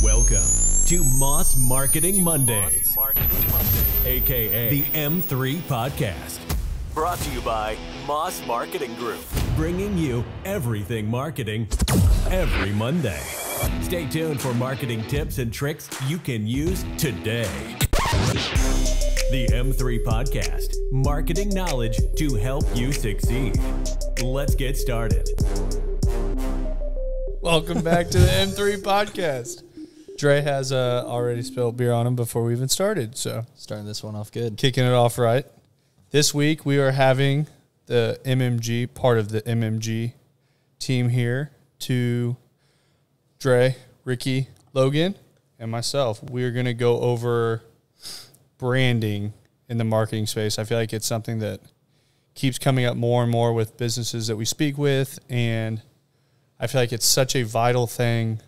Welcome to Moss Marketing Mondays, aka the M3 Podcast. Brought to you by Moss Marketing Group, bringing you everything marketing every Monday. Stay tuned for marketing tips and tricks you can use today. The M3 Podcast, marketing knowledge to help you succeed. Let's get started. Welcome back to the M3 Podcast. Dre has already spilled beer on him before we even started, so starting this one off good. Kicking it off right. This week we are having the MMG, part of the MMG team here, to Dre, Ricky, Logan, and myself. We are going to go over branding in the marketing space. I feel like it's something that keeps coming up more and more with businesses that we speak with, and I feel like it's such a vital thing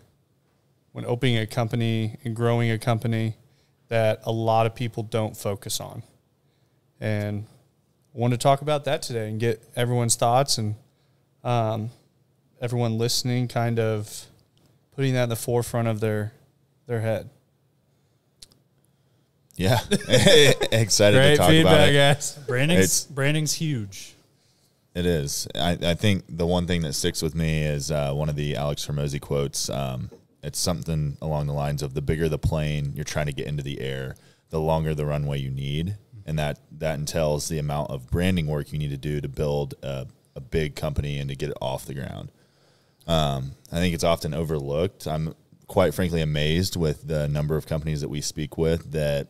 when opening a company and growing a company that a lot of people don't focus on. And I want to talk about that today and get everyone's thoughts and everyone listening kind of putting that in the forefront of their head. Yeah. Excited Great to talk feedback, about it. Guys. Branding's huge. It is. I think the one thing that sticks with me is one of the Alex Hormozy quotes. It's something along the lines of the bigger the plane you're trying to get into the air, the longer the runway you need. And that entails the amount of branding work you need to do to build a big company and to get it off the ground. I think it's often overlooked. I'm quite frankly amazed with the number of companies that we speak with that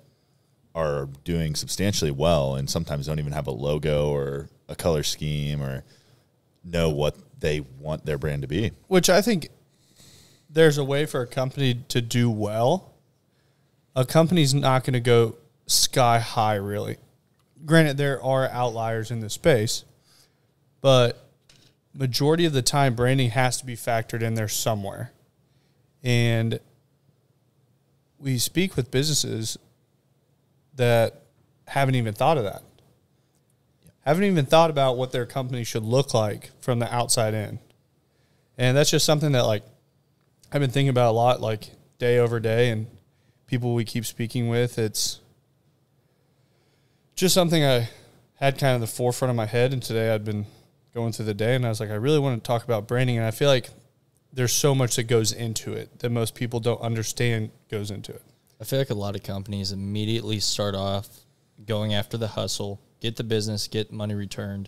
are doing substantially well and sometimes don't even have a logo or a color scheme or know what they want their brand to be. Which I think there's a way for a company to do well. A company's not going to go sky high, really. Granted, there are outliers in this space, but majority of the time, branding has to be factored in there somewhere. And we speak with businesses that haven't even thought of that. Haven't even thought about what their company should look like from the outside in. And that's just something that, like, I've been thinking about a lot, like, day over day, and people we keep speaking with. It's just something I had kind of the forefront of my head, and today I'd been going through the day, and I was like, I really want to talk about branding, and I feel like there's so much that goes into it that most people don't understand goes into it. I feel like a lot of companies immediately start off going after the hustle, get the business, get money returned,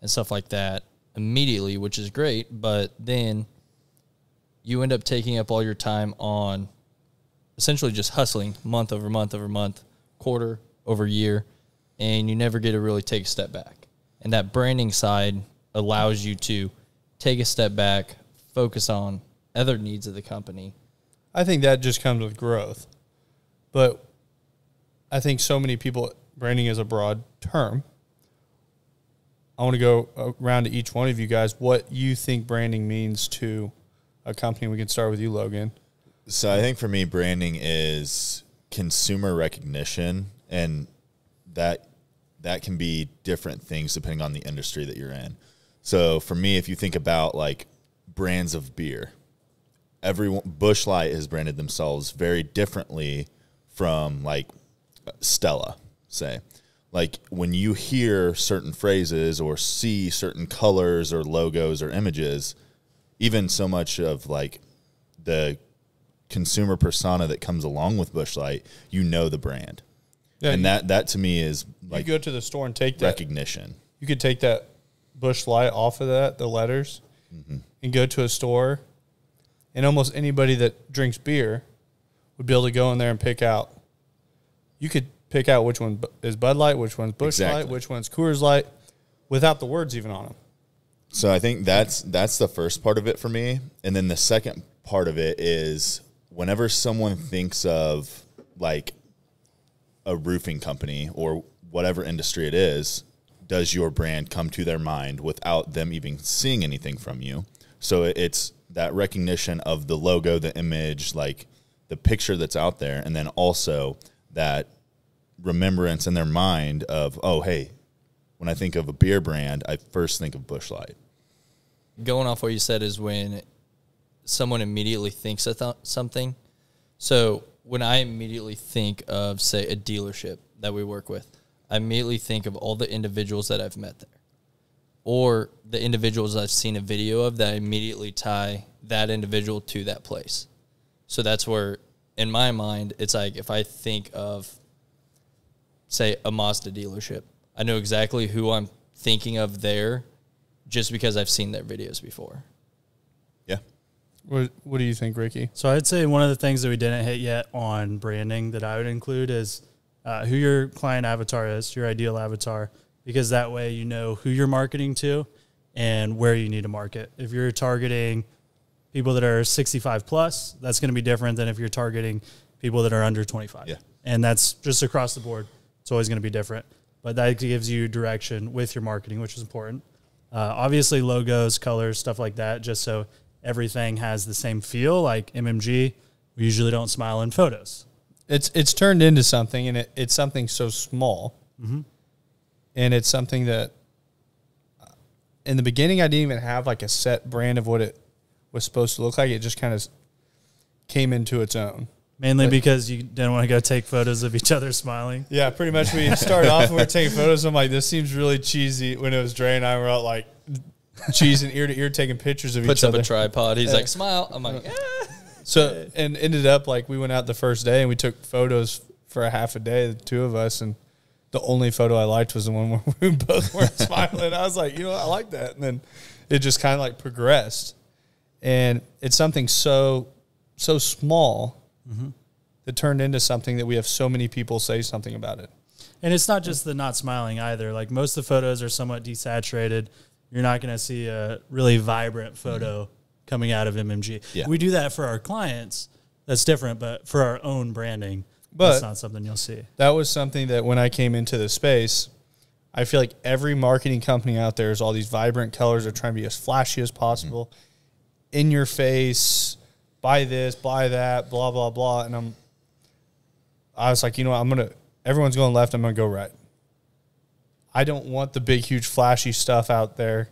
and stuff like that immediately, which is great, but then you end up taking up all your time on essentially just hustling month over month over month, quarter over year, and you never get to really take a step back. And that branding side allows you to take a step back, focus on other needs of the company. I think that just comes with growth. But I think so many people, branding is a broad term. I want to go around to each one of you guys, what you think branding means to a company. We can start with you, Logan. So I think for me, branding is consumer recognition, and that can be different things depending on the industry that you're in. So for me, if you think about like brands of beer, Busch Light has branded themselves very differently from like Stella, say. Like when you hear certain phrases or see certain colors or logos or images, even so much of like the consumer persona that comes along with Busch Light, you know the brand. Yeah, and that to me is like you go to the store and take that recognition. You could take that Busch Light off of that, the letters, and go to a store, and almost anybody that drinks beer would be able to go in there and pick out. You could pick out which one is Bud Light, which one's Busch Light, which one's Coors Light, without the words even on them. So I think that's the first part of it for me. And then the second part of it is whenever someone thinks of like a roofing company or whatever industry it is, does your brand come to their mind without them even seeing anything from you? So it's that recognition of the logo, the image, like the picture that's out there, and then also that remembrance in their mind of, oh, hey, when I think of a beer brand, I first think of Busch Light. Going off what you said is when someone immediately thinks of something, So when I immediately think of, say, a dealership that we work with, I immediately think of all the individuals that I've met there, or the individuals I've seen a video of that I immediately tie that individual to that place. So that's where, in my mind, it's like if I think of, say, a Mazda dealership, I know exactly who I'm thinking of there just because I've seen their videos before. Yeah. What do you think, Ricky? So I'd say one of the things that we didn't hit yet on branding that I would include is who your client avatar is, your ideal avatar, because that way you know who you're marketing to and where you need to market. If you're targeting people that are 65 plus, that's going to be different than if you're targeting people that are under 25. Yeah. And that's just across the board. It's always going to be different. But that gives you direction with your marketing, which is important. Obviously, logos, colors, stuff like that, just so everything has the same feel. Like MMG, we usually don't smile in photos. It's turned into something, and it's something so small. Mm-hmm. And it's something that in the beginning I didn't even have like a set brand of what it was supposed to look like. It just kind of came into its own. Mainly because you didn't want to go take photos of each other smiling. Yeah, pretty much. We started off and we were taking photos. I'm like, this seems really cheesy. When it was Dre and I were out like cheese and ear to ear taking pictures of Puts each other. up a tripod. He's like, smile. I'm like, So, and ended up like we went out the first day and we took photos for a half a day, the two of us. And the only photo I liked was the one where we both weren't smiling. I was like, you know what? I like that. And then it just kind of like progressed. And it's something so small that turned into something that we have so many people say something about it. And it's not just the not smiling either. Like most of the photos are somewhat desaturated. You're not going to see a really vibrant photo coming out of MMG. Yeah. We do that for our clients. That's different, but for our own branding, that's not something you'll see. That was something that when I came into the space, I feel like every marketing company out there is all these vibrant colors. They're trying to be as flashy as possible, in your face, buy this, buy that, blah, blah, blah. And I was like, you know what, everyone's going left, I'm going to go right. I don't want the big, huge, flashy stuff out there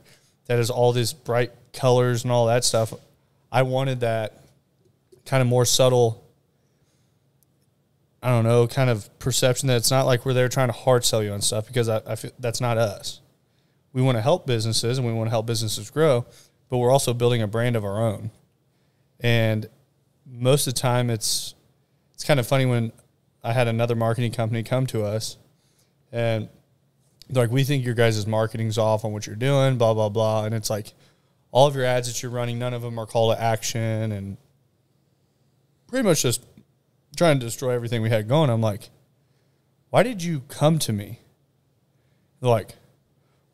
that is all these bright colors and all that stuff. I wanted that kind of more subtle, I don't know, kind of perception that it's not like we're there trying to hard sell you on stuff, because I feel that's not us. We want to help businesses and we want to help businesses grow, but we're also building a brand of our own. And most of the time it's kind of funny when I had another marketing company come to us and they're like, we think your guys' marketing's off on what you're doing, blah, blah, blah. And it's like all of your ads that you're running, none of them are call to action and pretty much just trying to destroy everything we had going. I'm like, why did you come to me? They're like,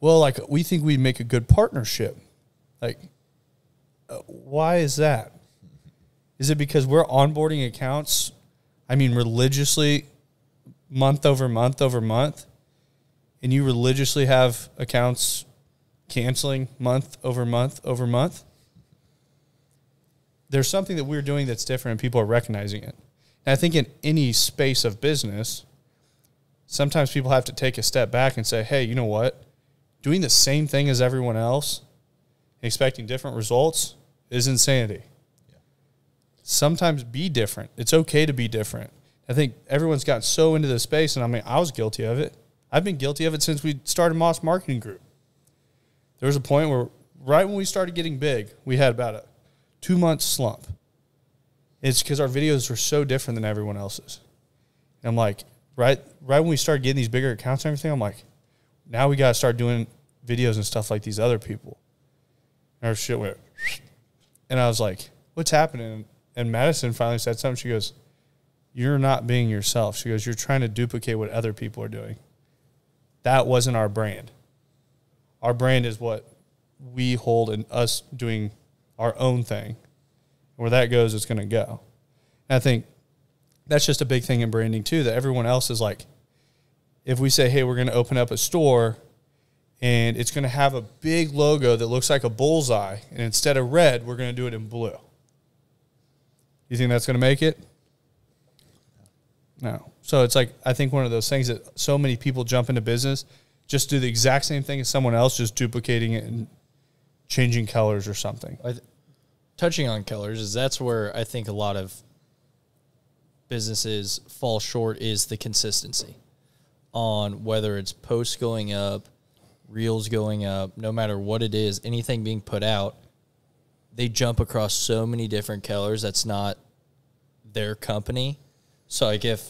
well, like, we think we'd make a good partnership. Like, why is that? Is it because we're onboarding accounts, religiously, month over month over month, and you religiously have accounts canceling month over month over month? There's something that we're doing that's different and people are recognizing it. And I think in any space of business, sometimes people have to take a step back and say, hey, you know what? Doing the same thing as everyone else, expecting different results, is insanity. Yeah. Sometimes be different. It's okay to be different. I think everyone's gotten so into this space, and I was guilty of it. I've been guilty of it since we started Moss Marketing Group. There was a point where right when we started getting big, we had about a 2-month slump. It's because our videos were so different than everyone else's. And I'm like, right when we started getting these bigger accounts and everything, I'm like, now we got to start doing videos and stuff like these other people. And our shit went, and I was like, what's happening? And Madison finally said something. She goes, you're not being yourself. She goes, you're trying to duplicate what other people are doing. That wasn't our brand. Our brand is what we hold in us doing our own thing. Where that goes, it's going to go. And I think that's just a big thing in branding too, that everyone else is like, if we say, hey, we're going to open up a store and it's going to have a big logo that looks like a bullseye, and instead of red, we're going to do it in blue. You think that's going to make it? No. So it's like, I think one of those things that so many people jump into business, just do the exact same thing as someone else, just duplicating it and changing colors or something. Touching on colors, is that's where I think a lot of businesses fall short is the consistency on whether it's posts going up, reels going up, no matter what it is, anything being put out. They jump across so many different colors that's not their company. So like if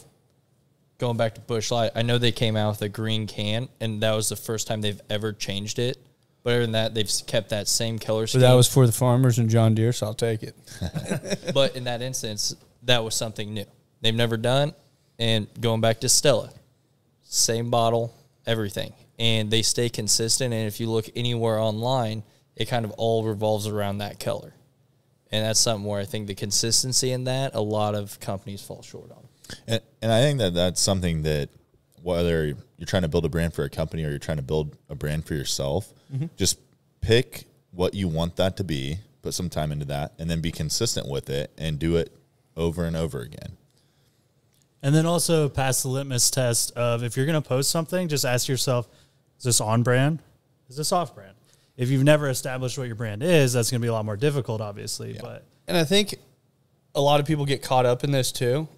going back to Busch Light, I know they came out with a green can, and that was the first time they've ever changed it. But other than that, they've kept that same color scheme. But that was for the farmers and John Deere, so I'll take it. But in that instance, that was something new. They've never done. And going back to Stella, same bottle, everything. And they stay consistent. And if you look anywhere online, it kind of all revolves around that color. And that's something where I think the consistency in that, a lot of companies fall short on. And I think that that's something that whether you're trying to build a brand for a company or you're trying to build a brand for yourself, just pick what you want that to be, put some time into that, and then be consistent with it and do it over and over again. And then also pass the litmus test of if you're going to post something, just ask yourself, is this on brand? Is this off brand? If you've never established what your brand is, that's going to be a lot more difficult, obviously. Yeah. But And I think a lot of people get caught up in this too,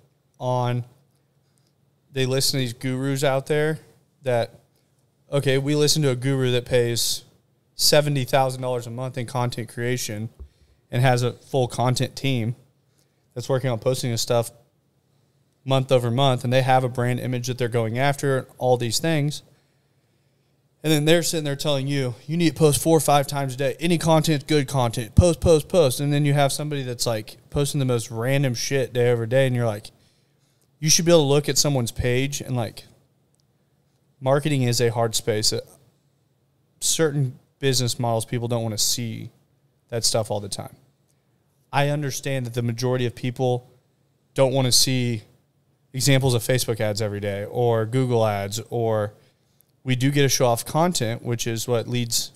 they listen to these gurus out there that, okay, we listen to a guru that pays $70,000 a month in content creation and has a full content team that's working on posting this stuff month over month, and they have a brand image that they're going after, all these things. And then they're sitting there telling you, you need to post 4 or 5 times a day. Any content's good content. Post, post, post. And then you have somebody that's like posting the most random shit day over day, and you're like, you should be able to look at someone's page and like, marketing is a hard space. Certain business models, people don't want to see that stuff all the time. I understand that the majority of people don't want to see examples of Facebook ads every day or Google ads, or we do get to show off content, which is what leads,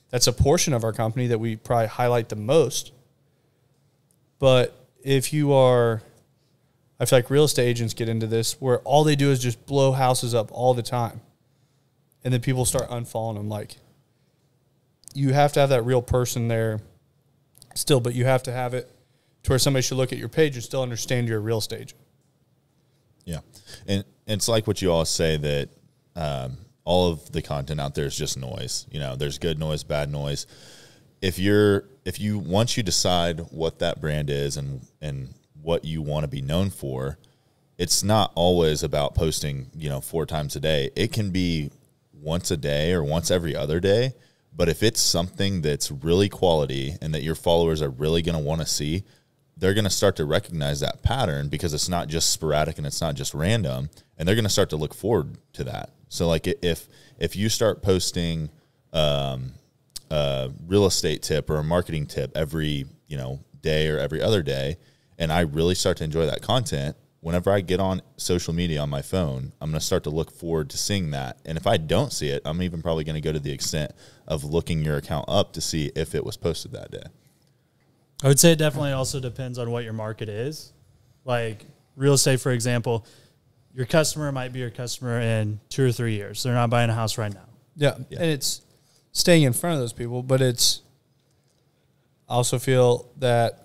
that's a portion of our company that we probably highlight the most. But if you are, I feel like real estate agents get into this where all they do is just blow houses up all the time. And then people start unfollowing them. Like, you have to have that real person there still, but you have to have it to where somebody should look at your page and still understand you're a real estate agent. Yeah. And it's like what you all say that all of the content out there is just noise. You know, there's good noise, bad noise. If you once you decide what that brand is and what you want to be known for, it's not always about posting, 4 times a day. It can be once a day or once every other day. But if it's something that's really quality and that your followers are really going to want to see, they're going to start to recognize that pattern because it's not just sporadic and it's not just random, and they're going to start to look forward to that. So like if you start posting a real estate tip or a marketing tip every, day or every other day, and I really start to enjoy that content, whenever I get on social media on my phone, I'm going to start to look forward to seeing that. And if I don't see it, I'm even probably going to go to the extent of looking your account up to see if it was posted that day. I would say it definitely also depends on what your market is. Like real estate, for example, your customer might be your customer in 2 or 3 years. They're not buying a house right now. Yeah. And it's staying in front of those people, but I also feel that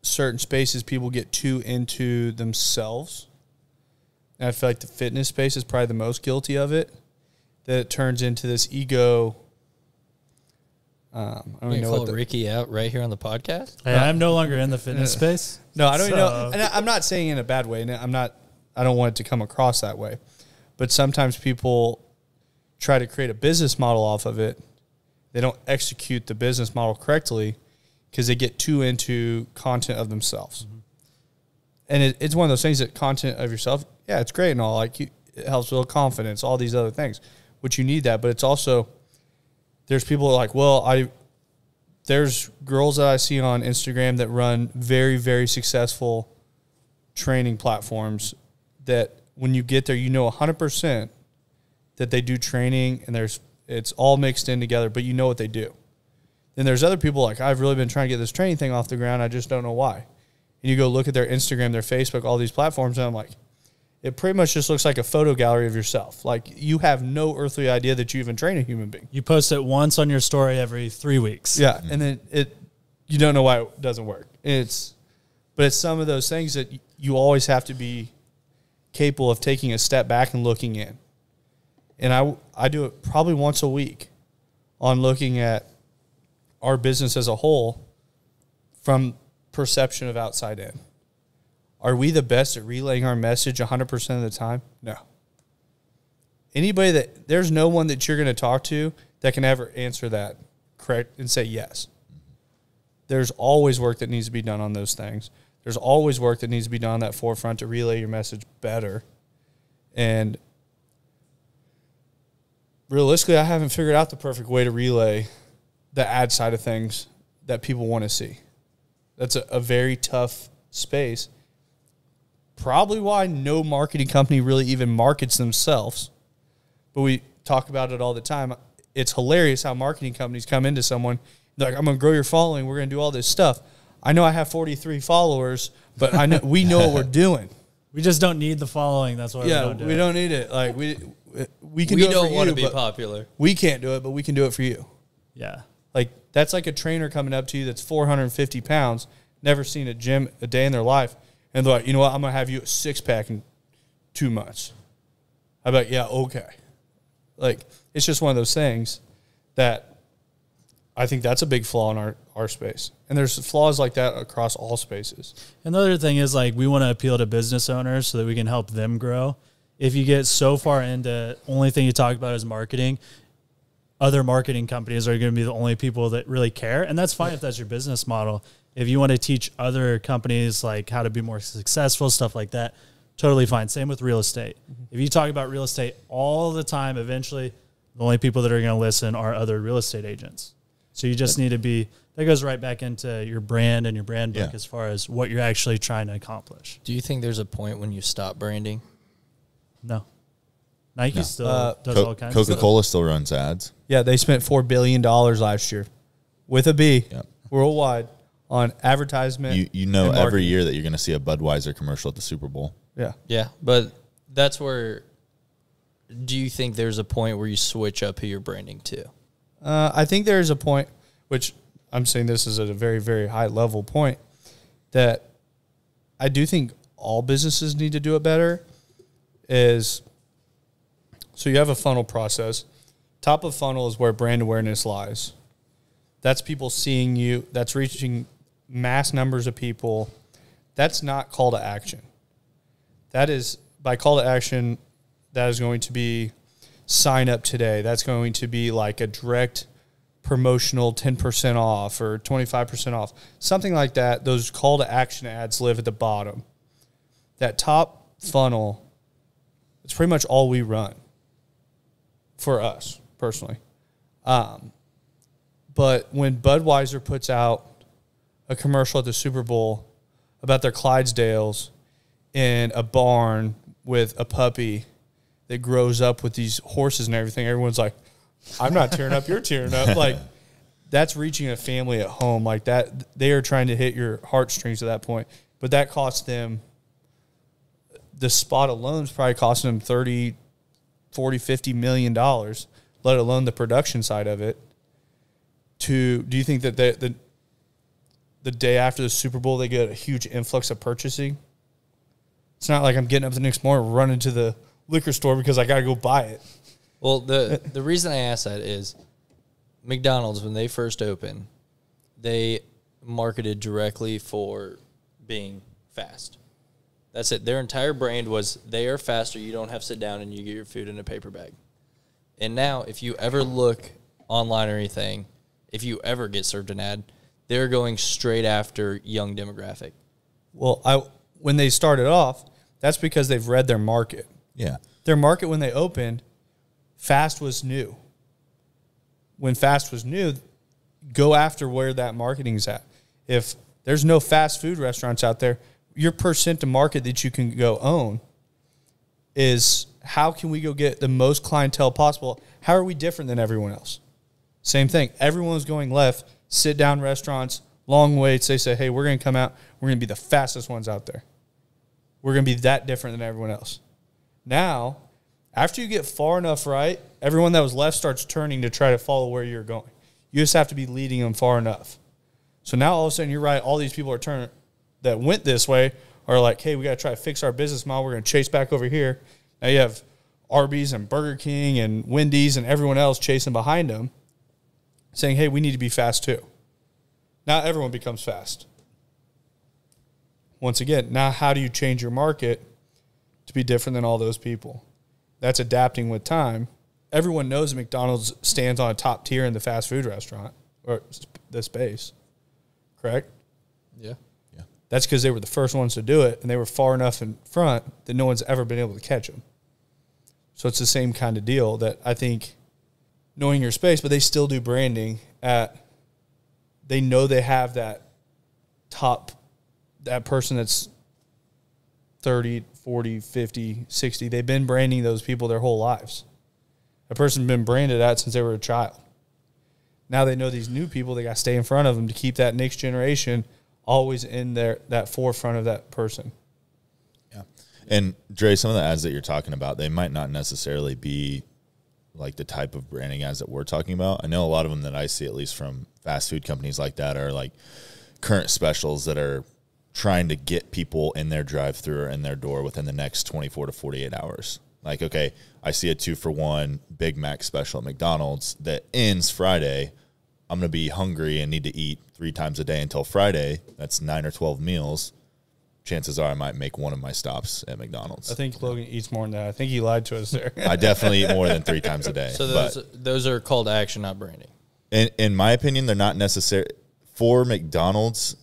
certain spaces people get too into themselves. And I feel like the fitness space is probably the most guilty of it, that it turns into this ego. I don't even know call Ricky out right here on the podcast. Hey, I'm no longer in the fitness space. No, I don't even know. And I'm not saying in a bad way. And I don't want it to come across that way. But sometimes people try to create a business model off of it. They don't execute the business model correctly because they get too into content of themselves. Mm-hmm. And it's one of those things that content of yourself, yeah, it's great and all. Like it helps build confidence, all these other things, which you need that. But it's also, there's people like, there's girls that I see on Instagram that run very, very successful training platforms that when you get there, 100% that they do training and it's all mixed in together, but you know what they do. Then there's other people like, I've really been trying to get this training thing off the ground. I just don't know why. And you go look at their Instagram, their Facebook, all these platforms, and I'm like, it pretty much just looks like a photo gallery of yourself. Like you have no earthly idea that you even train a human being. You post it once on your story every 3 weeks. Yeah. And then you don't know why it doesn't work. But it's some of those things that you always have to be capable of taking a step back and looking in. And I do it probably once a week on looking at our business as a whole from perception of outside in. Are we the best at relaying our message 100% of the time? No. There's no one that you're going to talk to that can ever answer that correct and say yes. There's always work that needs to be done on those things. There's always work that needs to be done on that forefront to relay your message better. And realistically, I haven't figured out the perfect way to relay the ad side of things that people want to see. That's a very tough space. Probably why no marketing company really even markets themselves. But we talk about it all the time. It's hilarious how marketing companies come into someone, they're like, I'm going to grow your following. We're going to do all this stuff. I know I have 43 followers, but I know we know what we're doing. We just don't need the following. That's why we don't do it. We don't need it. Like we can. We do it don't for want you, to be but popular. We can't do it, but we can do it for you. Yeah. Like that's like a trainer coming up to you that's 450 pounds, never seen a gym a day in their life, and they're like, you know what? I'm gonna have you a 6-pack in 2 months. I'm like, yeah, okay. Like it's just one of those things that I think that's a big flaw in our space. And there's flaws like that across all spaces. And the other thing is, like, we want to appeal to business owners so that we can help them grow. If you get so far into only thing you talk about is marketing, other marketing companies are going to be the only people that really care. And that's fine if that's your business model. If you want to teach other companies, like, how to be more successful, stuff like that, totally fine. Same with real estate. If you talk about real estate all the time, eventually the only people that are going to listen are other real estate agents. So you just need to be, that goes right back into your brand and your brand book as far as what you're actually trying to accomplish. Do you think there's a point when you stop branding? No. Nike still does all kinds of stuff. Coca-Cola still runs ads. Yeah, they spent $4 billion last year with a B worldwide on advertisement. You know every year that you're going to see a Budweiser commercial at the Super Bowl. Yeah. Yeah, but that's where, do you think there's a point where you switch up who you're branding to? I think there is a point, which I'm saying this is at a very, very high level point, that I do think all businesses need to do it better. Is so you have a funnel process. Top of funnel is where brand awareness lies. That's people seeing you. That's reaching mass numbers of people. That's not call to action. That is, by call to action, that is going to be sign up today. That's going to be like a direct promotional 10% off or 25% off, something like that. Those call to action ads live at the bottom. That top funnel, it's pretty much all we run for us personally. But when Budweiser puts out a commercial at the Super Bowl about their Clydesdales in a barn with a puppy that grows up with these horses and everything, everyone's like, I'm not tearing up, you're tearing up. Like, that's reaching a family at home like that. They are trying to hit your heartstrings at that point. But that costs them, the spot alone is probably costing them $30, $40, $50 million, let alone the production side of it. Do you think that the day after the Super Bowl they get a huge influx of purchasing? It's not like I'm getting up the next morning, running to the liquor store because I got to go buy it. Well, the reason I ask that is McDonald's, when they first opened, they marketed directly for being fast. That's it. Their entire brand was they are faster. You don't have to sit down and you get your food in a paper bag. And now if you ever look online or anything, if you ever get served an ad, they're going straight after young demographic. Well, when they started off, that's because they've read their market. Yeah. Their market when they opened, fast was new. When fast was new, go after where that marketing's at. If there's no fast food restaurants out there, your percent to market that you can go own is how can we go get the most clientele possible? How are we different than everyone else? Same thing. Everyone's going left, sit-down restaurants, long waits. They say, hey, we're going to come out. We're going to be the fastest ones out there. We're going to be that different than everyone else. Now, after you get far enough right, everyone that was left starts turning to try to follow where you're going. You just have to be leading them far enough. So now all of a sudden you're right. All these people are turning that went this way are like, hey, we got to try to fix our business model. We're going to chase back over here. Now you have Arby's and Burger King and Wendy's and everyone else chasing behind them, saying, hey, we need to be fast too. Now everyone becomes fast. Once again, now how do you change your market to be different than all those people? That's adapting with time. Everyone knows that McDonald's stands on a top tier in the fast food restaurant or the space, correct? Yeah. That's because they were the first ones to do it, and they were far enough in front that no one's ever been able to catch them. So it's the same kind of deal that I think knowing your space, but they still do branding they know they have that person that's 30, 40, 50, 60. They've been branding those people their whole lives. A person's been branded at since they were a child. Now they know these new people. They got to stay in front of them to keep that next generation always in that forefront of that person. Yeah. And Dre, some of the ads that you're talking about, they might not necessarily be like the type of branding ads that we're talking about. I know a lot of them that I see, at least from fast food companies like that, are like current specials that are trying to get people in their drive-thru or in their door within the next 24 to 48 hours. Like, okay, I see a 2-for-1 Big Mac special at McDonald's that ends Friday. I'm going to be hungry and need to eat 3 times a day until Friday. That's 9 or 12 meals. Chances are I might make one of my stops at McDonald's. I think Logan eats more than that. I think he lied to us there. I definitely eat more than 3 times a day. So those are called action, not branding. In my opinion, they're not necessary for McDonald's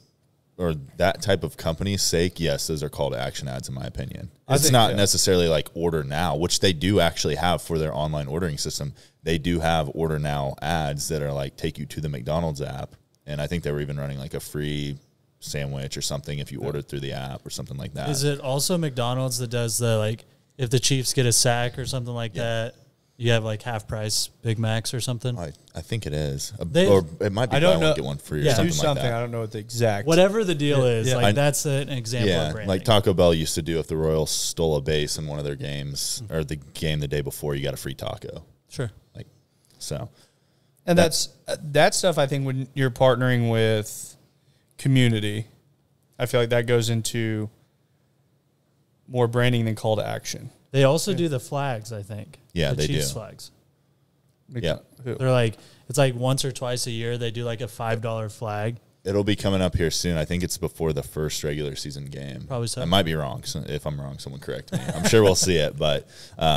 or that type of company's sake. Yes, those are called action ads, in my opinion. It's not necessarily like order now, which they do actually have for their online ordering system. They do have order now ads that are like take you to the McDonald's app. And I think they were even running like a free sandwich or something if you ordered through the app or something like that. Is it also McDonald's that does the, like, if the Chiefs get a sack or something like that, you have like half price Big Macs or something? I think it is. Or it might be I don't buy know. one, get one free or Yeah. something Do like something. that. I don't know what the exact. Whatever the deal is, Yeah. like that's an example of branding. Like Taco Bell used to do if the Royals stole a base in one of their games or the game the day before, you got a free taco. Sure. Like, so. And that's that stuff, I think, when you're partnering with community, I feel like that goes into more branding than call to action. They also do the flags, I think. Yeah, the they Chiefs do. flags. Yeah. They're like, it's like once or twice a year they do like a $5 flag. It'll be coming up here soon. I think it's before the first regular season game. Probably so. I might be wrong. So if I'm wrong, someone correct me. I'm sure we'll see it. But,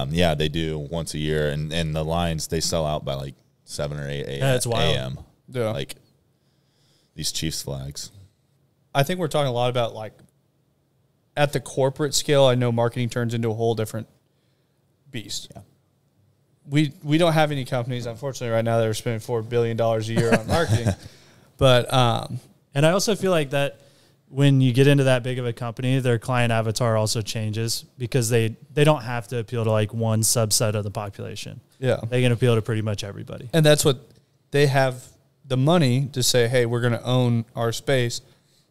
yeah, they do once a year. And the lines, they sell out by like 7 or 8 a.m. Yeah, it's wild. a.m. Yeah. Like these Chiefs flags. I think we're talking a lot about, like, at the corporate scale, I know marketing turns into a whole different beast. Yeah. We don't have any companies, unfortunately, right now that are spending $4 billion a year on marketing. But And I also feel like that when you get into that big of a company, their client avatar also changes because they don't have to appeal to like one subset of the population. yeah, They can appeal to pretty much everybody. and that's what they have the money to say, hey, we're going to own our space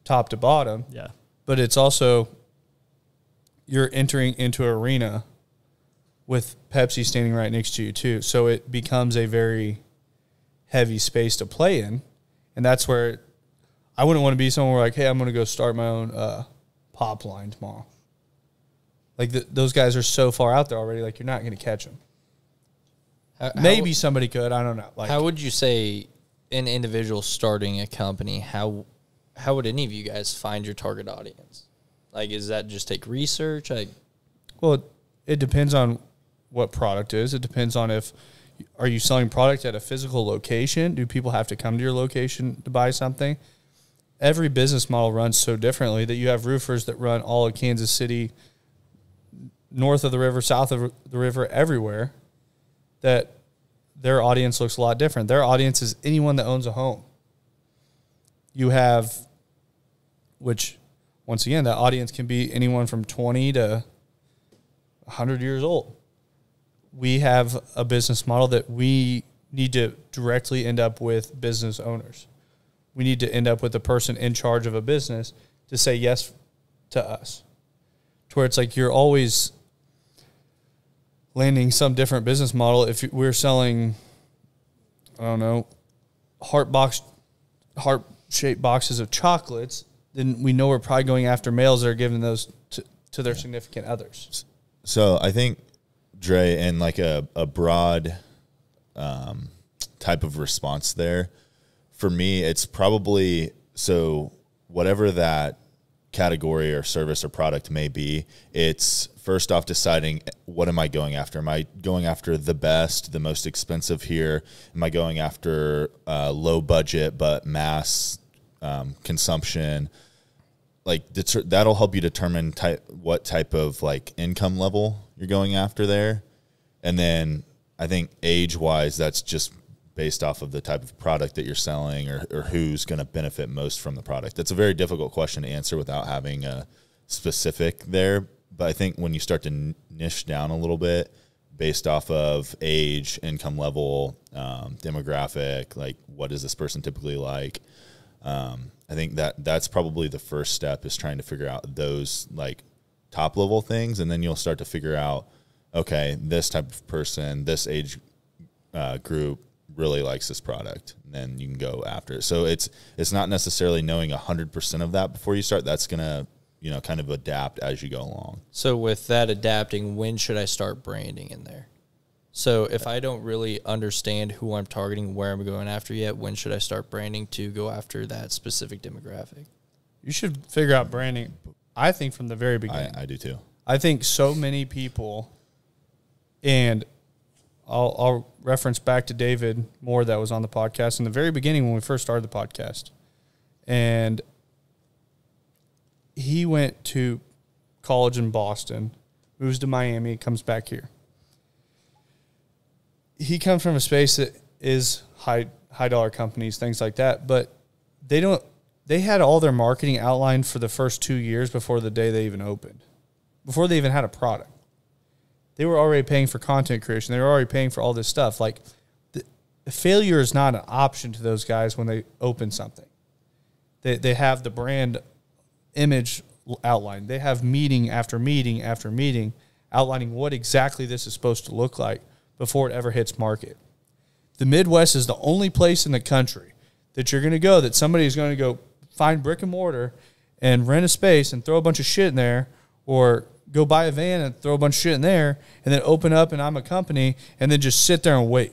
top to bottom. Yeah. But it's also you're entering into an arena with Pepsi standing right next to you too. So it becomes a very heavy space to play in. And that's where I wouldn't want to be someone where like, hey, I'm going to go start my own pop line tomorrow. Like those guys are so far out there already. Like you're not going to catch them. Maybe somebody could. I don't know. Like How would you say an individual starting a company, how would any of you guys find your target audience? Like, is that just take research? Well, it depends on what product is. It depends on are you selling product at a physical location? Do people have to come to your location to buy something? Every business model runs so differently that you have roofers that run all of Kansas City, north of the river, south of the river, everywhere, that their audience looks a lot different. Their audience is anyone that owns a home. You have, which, once again, that audience can be anyone from 20 to 100 years old. We have a business model that we need to directly end up with business owners. We need to end up with the person in charge of a business to say yes to us. To where it's like you're always landing some different business model. If we're selling, I don't know, heart-shaped boxes of chocolates, then we know we're probably going after males that are giving those to their significant others. So I think, Dre, in like a broad type of response there, for me, it's probably, so whatever that category or service or product may be, it's first off deciding, what am I going after? Am I going after the best, the most expensive here? Am I going after low budget but mass consumption? Like that'll help you determine what type of like income level you're going after there. And then I think age-wise, that's just based off of the type of product that you're selling or who's going to benefit most from the product. That's a very difficult question to answer without having a specific there. But I think when you start to niche down a little bit based off of age, income level, demographic, like what is this person typically like, I think that's probably the first step, is trying to figure out those like top level things. And then you'll start to figure out, okay, this type of person, this age group really likes this product, and then you can go after it. So it's not necessarily knowing 100% of that before you start. That's going to, kind of adapt as you go along. So with that adapting, when should I start branding in there? So if I don't really understand who I'm targeting, where I'm going after yet, when should I start branding to go after that specific demographic? You should figure out branding, I think, from the very beginning. I do too. I think so many people, and I'll reference back to David Moore that was on the podcast in the very beginning when we first started the podcast. And he went to college in Boston, moves to Miami, comes back here. He comes from a space that is high dollar companies, things like that, but they had all their marketing outlined for the first 2 years before the day they even opened, before they even had a product. They were already paying for content creation. They were already paying for all this stuff. Like, the failure is not an option to those guys when they open something. They have the brand image outlined. They have meeting after meeting after meeting outlining what exactly this is supposed to look like before it ever hits market. The Midwest is the only place in the country that you're going to go that somebody is going to go find brick and mortar and rent a space and throw a bunch of shit in there, or go buy a van and throw a bunch of shit in there, and then open up and I'm a company, and then just sit there and wait.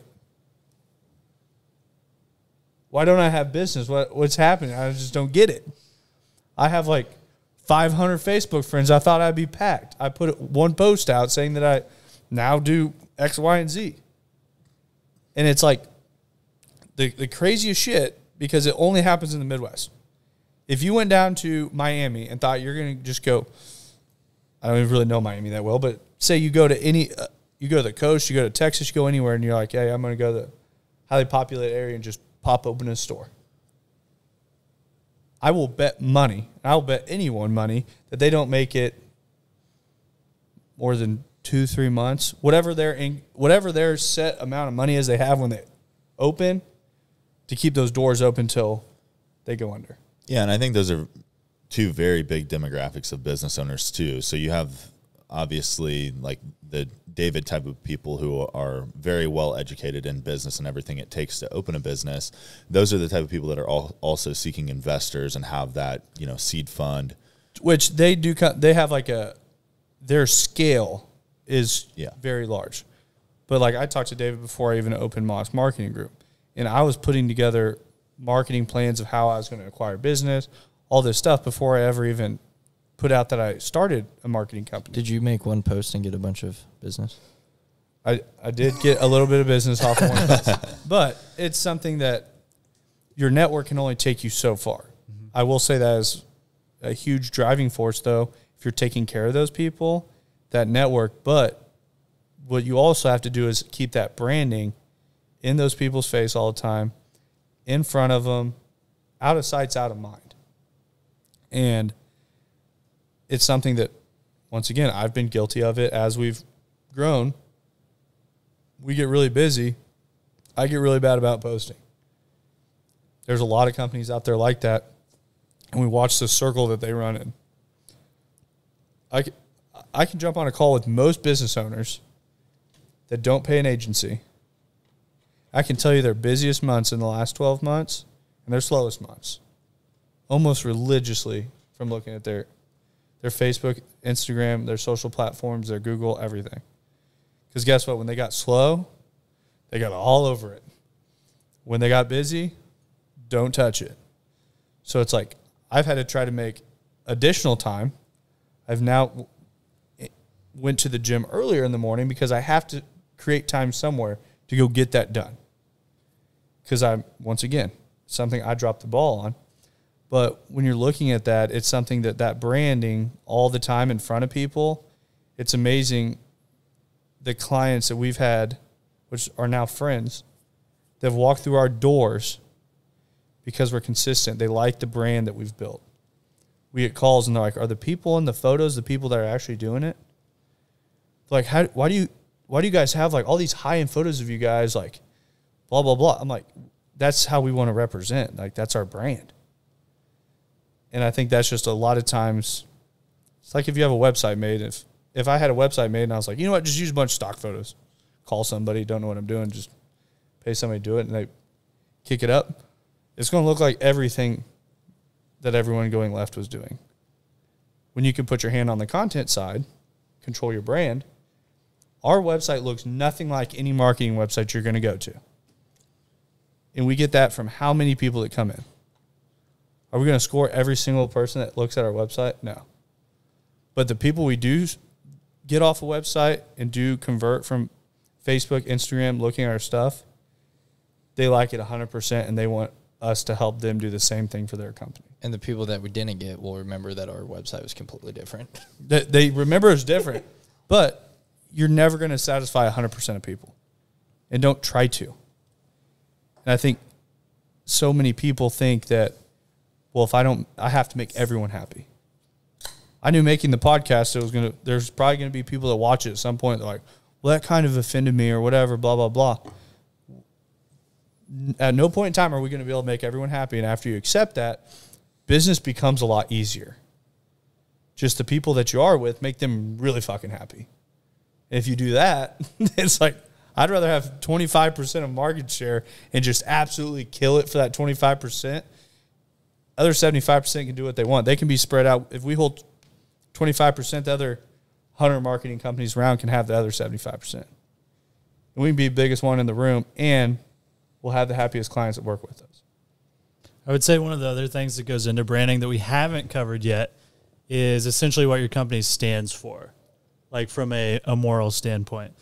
Why don't I have business? What's happening? I just don't get it. I have like 500 Facebook friends. I thought I'd be packed. I put one post out saying that I now do X, Y, and Z. And it's like the craziest shit, because it only happens in the Midwest. If you went down to Miami and thought you're going to just go, I don't even really know Miami that well, but say you go to you go to the coast, you go to Texas, you go anywhere, and you're like, hey, I'm going to go to the highly populated area and just pop open a store. I will bet money, and I will bet anyone money, that they don't make it more than 2-3 months. Whatever their set amount of money is they have when they open, to keep those doors open till they go under. Yeah, and I think those are two very big demographics of business owners too. So you have obviously like the David type of people who are very well educated in business and everything it takes to open a business. Those are the type of people that are also seeking investors and have that, seed fund. Which they do. They have like their scale is very large. But like I talked to David before I even opened Moss Marketing Group, and I was putting together marketing plans of how I was going to acquire business, all this stuff, before I ever even put out that I started a marketing company. Did you make one post and get a bunch of business? I did get a little bit of business off of one post, but it's something that your network can only take you so far. Mm-hmm. I will say that is a huge driving force, though, if you're taking care of those people, that network. But what you also have to do is keep that branding in those people's face all the time, in front of them, out of sight, out of mind. And it's something that, once again, I've been guilty of it as we've grown. We get really busy. I get really bad about posting. There's a lot of companies out there like that, and we watch the circle that they run in. I can jump on a call with most business owners that don't pay an agency. I can tell you their busiest months in the last 12 months and their slowest months. almost religiously from looking at their Facebook, Instagram, their social platforms, their Google, everything. Because guess what? When they got slow, they got all over it. When they got busy, don't touch it. So it's like I've had to try to make additional time. I've now went to the gym earlier in the morning because I have to create time somewhere to go get that done. Because once again, something I dropped the ball on. But when you're looking at that, it's something that branding all the time in front of people, it's amazing the clients that we've had, which are now friends, that have walked through our doors because we're consistent. They like the brand that we've built. We get calls and they're like, are the people in the photos the people that are actually doing it? They're like, why do you guys have like all these high-end photos of you guys like blah, blah, blah? I'm like, that's how we want to represent. Like, that's our brand. And I think that's just a lot of times, it's like if you have a website made, if I had a website made and I was like, you know what, just use a bunch of stock photos. Call somebody, don't know what I'm doing, just pay somebody to do it, and they kick it up. It's going to look like everything that everyone going left was doing. When you can put your hand on the content side, control your brand, our website looks nothing like any marketing website you're going to go to. And we get that from how many people that come in. Are we going to score every single person that looks at our website? No. But the people we do get off a website and do convert from Facebook, Instagram, looking at our stuff, they like it 100%, and they want us to help them do the same thing for their company. And the people that we didn't get will remember that our website was completely different. They remember it's different, but you're never going to satisfy 100% of people. And don't try to. And I think so many people think that, well, if I don't, I have to make everyone happy. I knew making the podcast, there's probably going to be people that watch it at some point. They're like, well, that kind of offended me or whatever, blah, blah, blah. At no point in time are we going to be able to make everyone happy. And after you accept that, business becomes a lot easier. Just the people that you are with, make them really fucking happy. And if you do that, it's like, I'd rather have 25% of market share and just absolutely kill it for that 25%. Other 75% can do what they want. They can be spread out. If we hold 25%, the other 100 marketing companies around can have the other 75%. And we can be the biggest one in the room, and we'll have the happiest clients that work with us. I would say one of the other things that goes into branding that we haven't covered yet is essentially what your company stands for, like from a moral standpoint.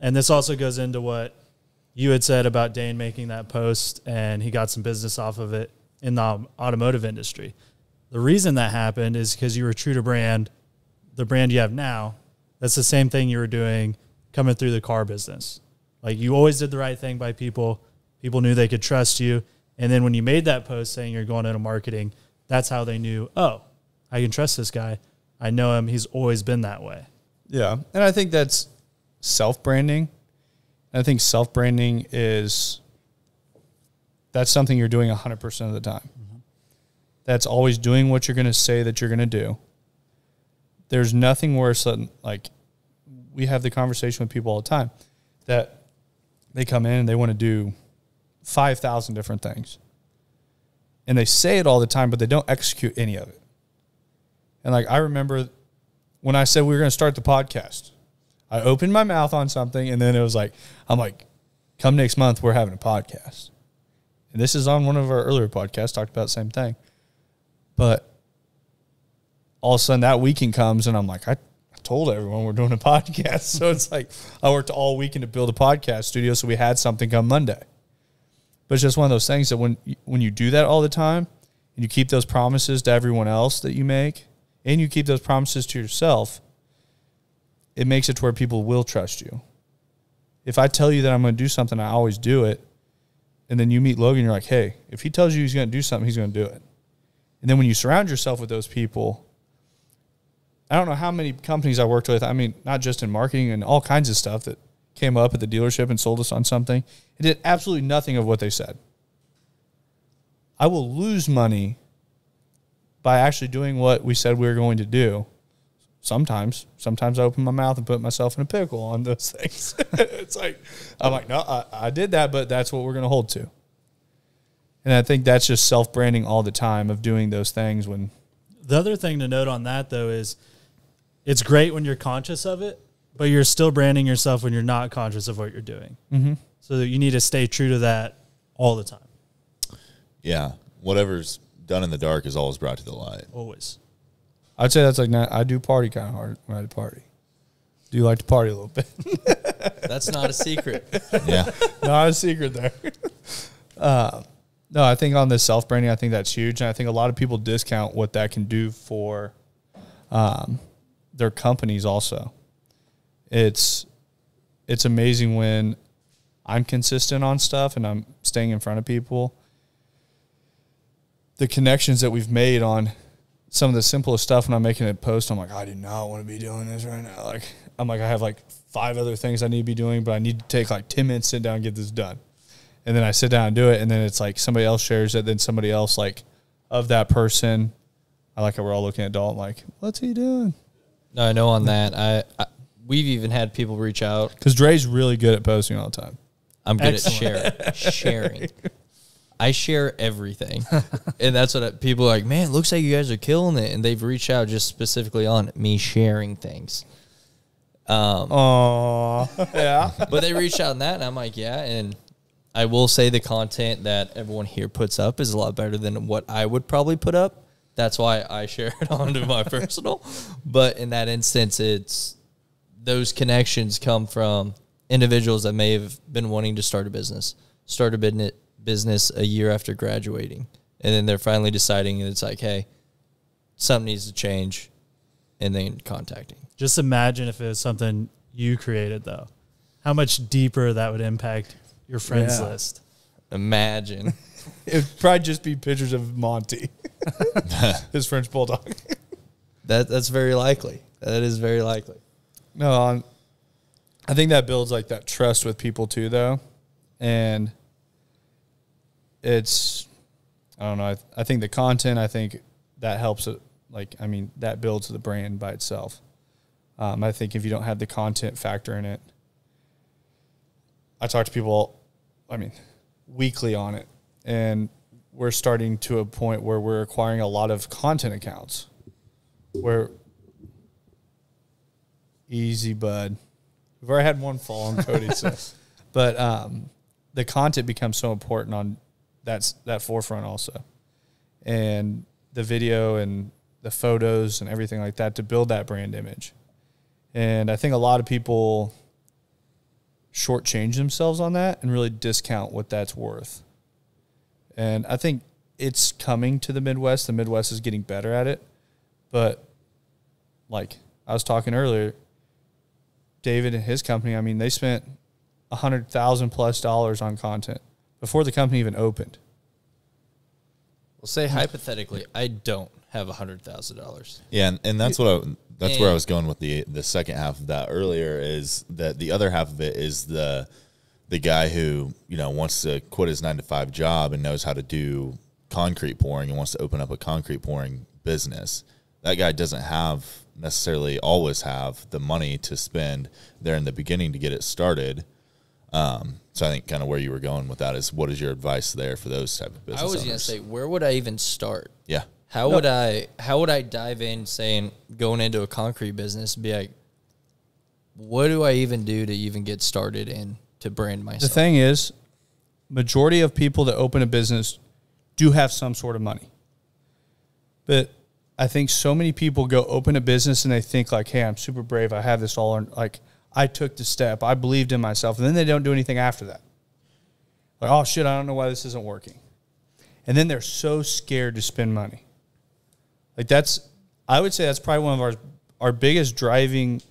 And this also goes into what you had said about Dane making that post, and he got some business off of it in the automotive industry. The reason that happened is because you were true to brand, the brand you have now. That's the same thing you were doing coming through the car business. Like, you always did the right thing by people. People knew they could trust you. And then when you made that post saying you're going into marketing, that's how they knew, oh, I can trust this guy. I know him. He's always been that way. Yeah. And I think that's self-branding. I think self-branding that's something you're doing 100% of the time. Mm-hmm. That's always doing what you're going to say that you're going to do. There's nothing worse than, like, we have the conversation with people all the time that they come in and they want to do 5,000 different things. And they say it all the time, but they don't execute any of it. And, like, I remember when I said we were going to start the podcast, I opened my mouth on something, and then it was like, I'm like, come next month, we're having a podcast. And this is on one of our earlier podcasts, talked about the same thing. But all of a sudden that weekend comes, and I'm like, I told everyone we're doing a podcast. So it's like I worked all weekend to build a podcast studio so we had something come Monday. But it's just one of those things that when you do that all the time and you keep those promises to everyone else that you make and you keep those promises to yourself, it makes it to where people will trust you. If I tell you that I'm going to do something, I always do it. And then you meet Logan, you're like, hey, if he tells you he's going to do something, he's going to do it. And then when you surround yourself with those people, I don't know how many companies I worked with. I mean, not just in marketing and all kinds of stuff that came up at the dealership and sold us on something. It did absolutely nothing of what they said. I will lose money by actually doing what we said we were going to do. Sometimes I open my mouth and put myself in a pickle on those things. It's like, I'm like, no, I did that, but that's what we're going to hold to. And I think that's just self-branding all the time of doing those things when. The other thing to note on that, though, is it's great when you're conscious of it, but you're still branding yourself when you're not conscious of what you're doing. Mm-hmm. So that you need to stay true to that all the time. Yeah. Whatever's done in the dark is always brought to the light. Always. I'd say that's like, I do party kind of hard when I party. Do you like to party a little bit? That's not a secret. Yeah. Not a secret there. No, I think on the self-branding, I think that's huge. And I think a lot of people discount what that can do for their companies also. It's amazing when I'm consistent on stuff and I'm staying in front of people. The connections that we've made on some of the simplest stuff when I'm making a post, I'm like, I do not want to be doing this right now. Like, I'm like, I have like 5 other things I need to be doing, but I need to take like 10 minutes, sit down, and get this done. And then I sit down and do it, and then it's like somebody else shares it, then somebody else like of that person. I like how we're all looking at Dalton like, what's he doing? No, I know on that. I we've even had people reach out. Because Dre's really good at posting all the time. I'm good Excellent. at sharing. I share everything. And that's what people are like, man, it looks like you guys are killing it. And they've reached out just specifically on me sharing things. Oh, yeah. But they reached out on that, and I'm like, yeah. And I will say the content that everyone here puts up is a lot better than what I would probably put up. That's why I share it onto my personal. But in that instance, it's those connections come from individuals that may have been wanting to start a business a year after graduating. And then they're finally deciding, and it's like, hey, something needs to change, and then contacting. Just imagine if it was something you created, though. How much deeper that would impact your friends Yeah. list. Imagine. It would probably just be pictures of Monty, his French bulldog. That's very likely. That is very likely. No, I think that builds like that trust with people too, though. And it's, I don't know. I think the content, I think that helps it. Like, I mean, that builds the brand by itself. I think if you don't have the content factor in it, I talk to people, I mean, weekly on it. And we're starting to a point where we're acquiring a lot of content accounts where easy, bud. We've already had one fall on Cody. So, but the content becomes so important on that forefront also. And the video and the photos and everything like that to build that brand image. And I think a lot of people shortchange themselves on that and really discount what that's worth. And I think it's coming to the Midwest. The Midwest is getting better at it. But like I was talking earlier, David and his company, I mean, they spent $100,000+ on content before the company even opened. Well, say hypothetically, I don't have $100,000. Yeah, and that's what that's where I was going with the second half of that earlier, is that the other half of it is the guy who, you know, wants to quit his 9-to-5 job and knows how to do concrete pouring and wants to open up a concrete pouring business. That guy doesn't necessarily always have the money to spend there in the beginning to get it started. So I think kind of where you were going with that is, what is your advice there for those type of business I was owners? going to say, where would I even start? Yeah. How would I dive in saying going into a concrete business and be like, what do I even do to even get started and to brand myself? The thing is, majority of people that open a business do have some sort of money. But I think so many people go open a business and they think like, hey, I'm super brave. I have this all, like, I took the step. I believed in myself. And then they don't do anything after that. Like, oh, shit, I don't know why this isn't working. And then they're so scared to spend money. Like, I would say that's probably one of our biggest driving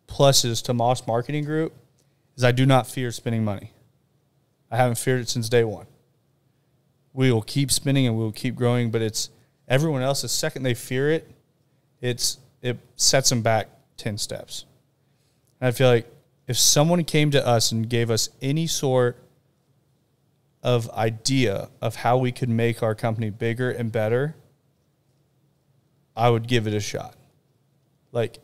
pluses to Moss Marketing Group is I do not fear spending money. I haven't feared it since day one. We will keep spending and we will keep growing, but it's everyone else, the second they fear it, it sets them back 10 steps. And I feel like if someone came to us and gave us any sort of idea of how we could make our company bigger and better, I would give it a shot. Like,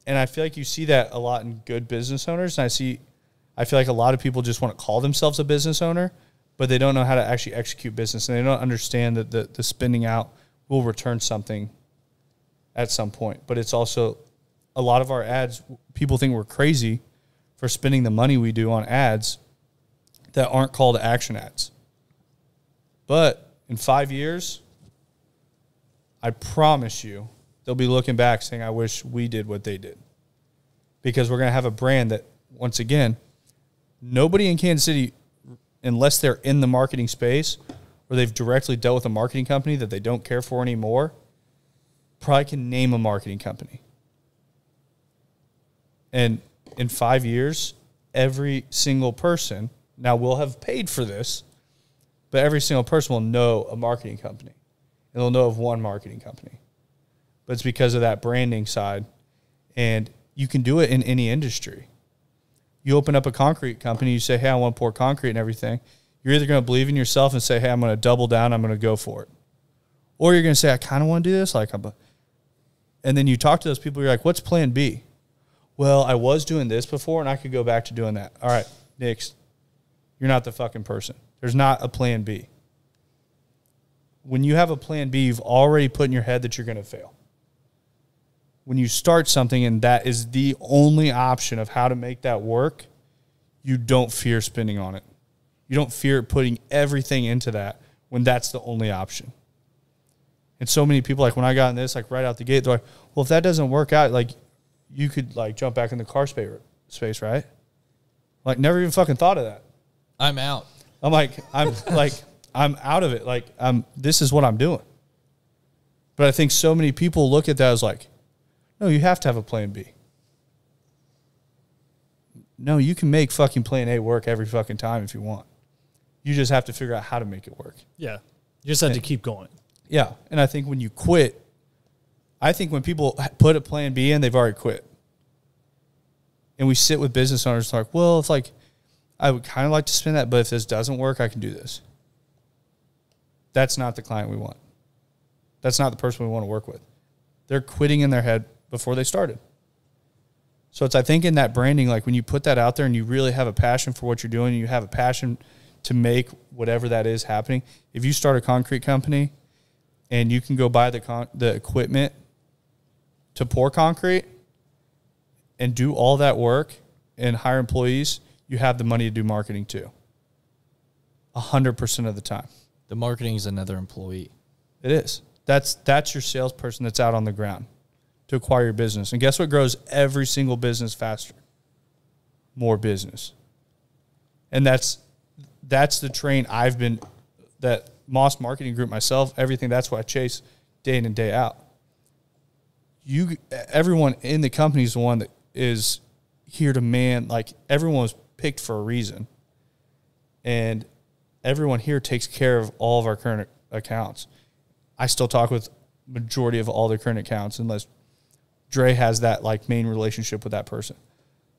and I feel like you see that a lot in good business owners. And I feel like a lot of people just want to call themselves a business owner, but they don't know how to actually execute business, and they don't understand that the spending out will return something at some point. But it's also a lot of our ads, people think we're crazy for spending the money we do on ads that aren't call to action ads. But in 5 years, I promise you, they'll be looking back saying, I wish we did what they did. Because we're going to have a brand that, once again, nobody in Kansas City, unless they're in the marketing space or they've directly dealt with a marketing company that they don't care for anymore, probably can name a marketing company. And in 5 years, every single person, now we'll have paid for this, but every single person will know a marketing company. And they'll know of one marketing company. But it's because of that branding side. And you can do it in any industry. You open up a concrete company, you say, hey, I want to pour concrete and everything. You're either going to believe in yourself and say, hey, I'm going to double down, I'm going to go for it. Or you're going to say, I kind of want to do this. And then you talk to those people, you're like, what's plan B? Well, I was doing this before, and I could go back to doing that. All right, next. You're not the fucking person. There's not a plan B. When you have a plan B, you've already put in your head that you're going to fail. When you start something and that is the only option of how to make that work, you don't fear spending on it. You don't fear putting everything into that when that's the only option. And so many people, like when I got in this, like right out the gate, they're like, well, if that doesn't work out, like you could like jump back in the car space, right? Like never even fucking thought of that. I'm out. I'm out of it. Like this is what I'm doing. But I think so many people look at that as like, no, you have to have a plan B. No, you can make fucking plan A work every fucking time if you want. You just have to figure out how to make it work. Yeah. You just have to keep going. Yeah. And I think when you quit, I think when people put a plan B in, they've already quit. And we sit with business owners like, well, it's like, I would kind of like to spend that, but if this doesn't work, I can do this. That's not the client we want. That's not the person we want to work with. They're quitting in their head before they started. So it's, I think in that branding, like when you put that out there and you really have a passion for what you're doing, and you have a passion to make whatever that is happening. If you start a concrete company and you can go buy the equipment to pour concrete and do all that work and hire employees, you have the money to do marketing too. 100% of the time. The marketing is another employee. It is. That's your salesperson that's out on the ground to acquire your business. And guess what grows every single business faster? More business. And that's the train that Moss Marketing Group, myself, everything, that's what I chase day in and day out. Everyone in the company is the one that is here to man, like everyone was picked for a reason. And everyone here takes care of all of our current accounts. I still talk with majority of all the current accounts unless Dre has that like main relationship with that person.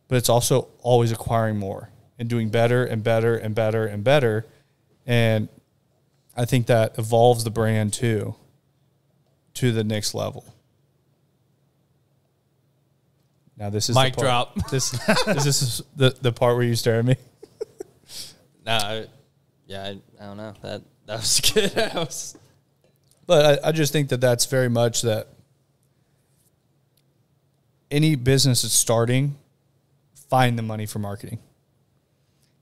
But it's also always acquiring more and doing better and better and better and better. And I think that evolves the brand too to the next level. Now this is mic the part, drop. This is the part where you stare at me. I don't know. That was good. But I just think that that's very much that any business that's starting, find the money for marketing.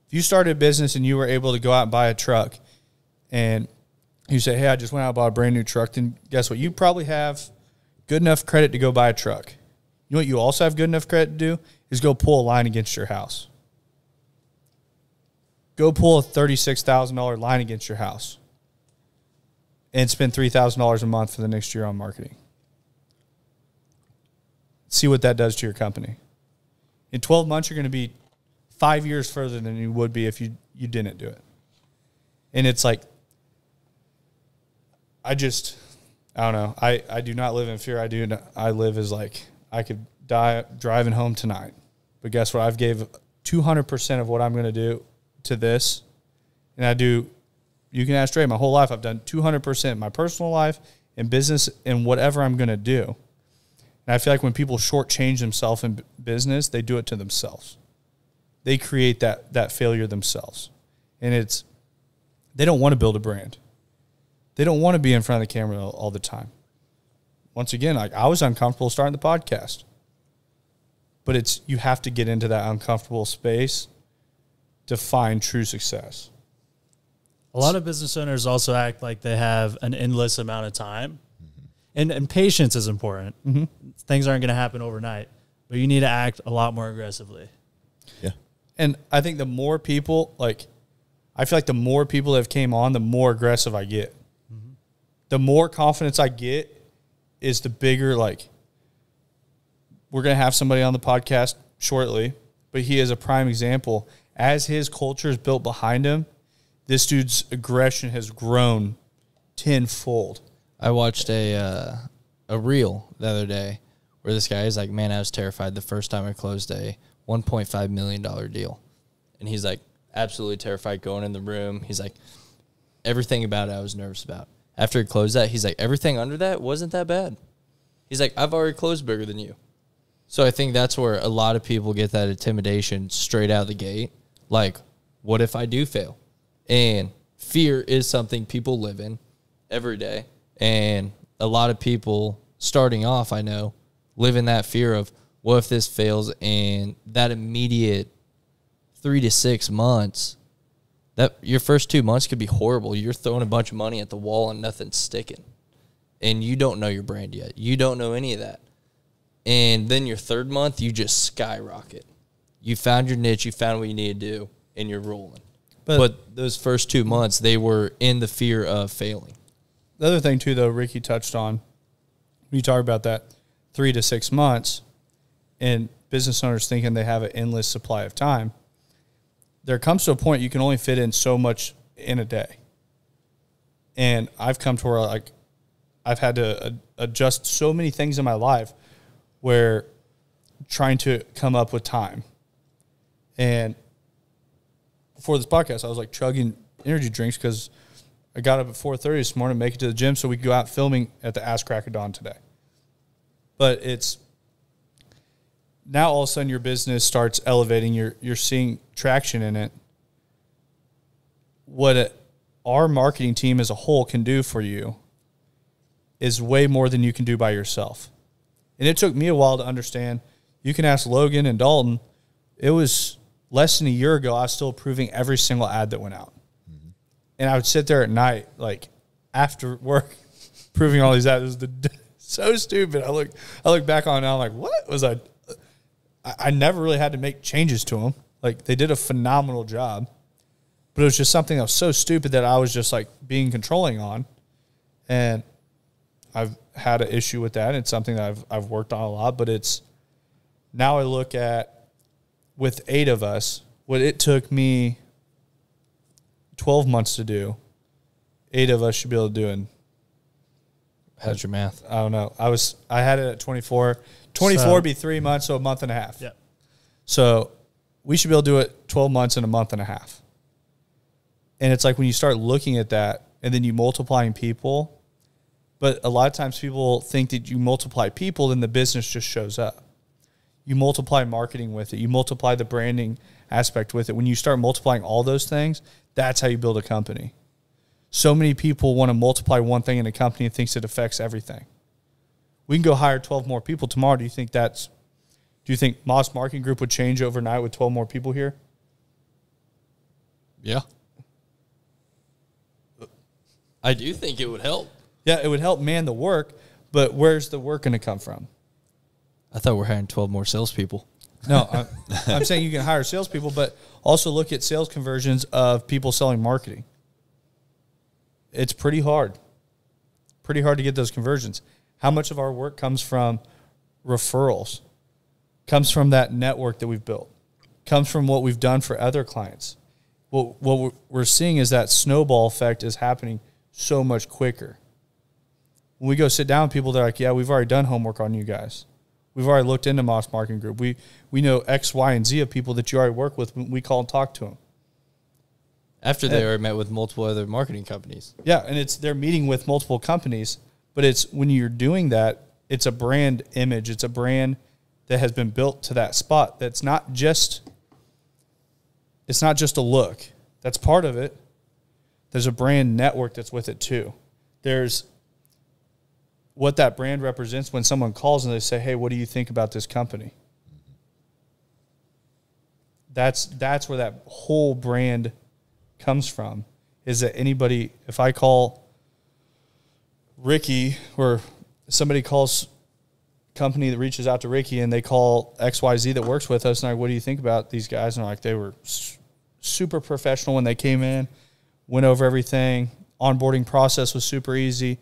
If you started a business and you were able to go out and buy a truck and you say, hey, I just went out and bought a brand new truck, then guess what? You probably have good enough credit to go buy a truck. You know what you also have good enough credit to do is go pull a line against your house. Go pull a $36,000 line against your house and spend $3,000 a month for the next year on marketing. See what that does to your company. In 12 months, you're going to be 5 years further than you would be if you didn't do it. And it's like, I don't know. I do not live in fear. I live as like, I could die driving home tonight. But guess what? I've gave 200% of what I'm going to do to this. And you can ask Dre, my whole life I've done 200% in my personal life and business and whatever I'm going to do. And I feel like when people shortchange themselves in business, they do it to themselves. They create that failure themselves. And they don't want to build a brand. They don't want to be in front of the camera all the time. Once again, like I was uncomfortable starting the podcast. But you have to get into that uncomfortable space to find true success. A lot of business owners also act like they have an endless amount of time. And patience is important. Things aren't going to happen overnight, but you need to act a lot more aggressively. Yeah. And I think the more people, I feel like the more people that have came on, the more aggressive I get. The more confidence I get is the bigger, we're going to have somebody on the podcast shortly, but he is a prime example. As his culture is built behind him, this dude's aggression has grown tenfold. I watched a reel the other day where this guy is like, man, I was terrified the first time I closed a $1.5 million deal. And he's like, absolutely terrified going in the room. He's like, everything about it I was nervous about. After he closed that, he's like, everything under that wasn't that bad. He's like, I've already closed bigger than you. So I think that's where a lot of people get that intimidation straight out of the gate. Like, what if I do fail? And fear is something people live in every day. And a lot of people starting off, I know, live in that fear of, what if this fails? And that immediate 3 to 6 months, that your first 2 months could be horrible. You're throwing a bunch of money at the wall and nothing's sticking. And you don't know your brand yet. You don't know any of that. And then your third month, you just skyrocket. You found your niche, you found what you need to do, and you're rolling. But those first 2 months, they were in the fear of failing. The other thing, too, though, Ricky touched on, when you talk about that 3 to 6 months and business owners thinking they have an endless supply of time, there comes to a point you can only fit in so much in a day. And I've come to where, I've had to adjust so many things in my life where trying to come up with time. And before this podcast, I was chugging energy drinks because I got up at 4:30 this morning to make it to the gym so we could go out filming at the Ass Crack of Dawn today. But it's now all of a sudden your business starts elevating. You're seeing traction in it. What our marketing team as a whole can do for you is way more than you can do by yourself. And it took me a while to understand. You can ask Logan and Dalton. It was less than a year ago, I was still approving every single ad that went out. Mm-hmm. And I would sit there at night, after work, approving all these ads. It was so stupid. I look back on it now, I'm like, what was I? I never really had to make changes to them. They did a phenomenal job. But it was just something that was so stupid that I was just, being controlling on. And I've had an issue with that. It's something that I've worked on a lot, but it's now I look at with 8 of us, what it took me 12 months to do, 8 of us should be able to do in. How's your math? I don't know. I had it at 24. 24 would be 3 months, so a month and a half. Yeah. So we should be able to do it 12 months and a month and a half. And it's when you start looking at that and then you multiplying people. But a lot of times people think that you multiply people, then the business just shows up. You multiply marketing with it. You multiply the branding aspect with it. When you start multiplying all those things, that's how you build a company. So many people want to multiply one thing in a company and thinks it affects everything. We can go hire 12 more people tomorrow. Do you think Moss Marketing Group would change overnight with 12 more people here? Yeah. I do think it would help. Yeah, it would help man the work, but where's the work going to come from? I thought we're hiring 12 more salespeople. No, I'm saying you can hire salespeople, but also look at sales conversions of people selling marketing. It's pretty hard. Pretty hard to get those conversions. How much of our work comes from referrals? Comes from that network that we've built. Comes from what we've done for other clients. What we're seeing is that snowball effect is happening so much quicker. When we go sit down with people, they're like, yeah, we've already done homework on you guys. We've already looked into Moss Marketing Group. We know X, Y, and Z of people that you already work with. We call and talk to them. After they already met with multiple other marketing companies. Yeah, and they're meeting with multiple companies, but it's when you're doing that, it's a brand image. It's a brand that has been built to that spot. It's not just a look. That's part of it. there's a brand network that's with it too. There's what that brand represents when someone calls and they say, hey, what do you think about this company? That's where that whole brand comes from, is that anybody, if I call Ricky or somebody calls company that reaches out to Ricky and they call XYZ that works with us and like, what do you think about these guys? And like, they were super professional when they came in, went over everything. Onboarding process was super easy.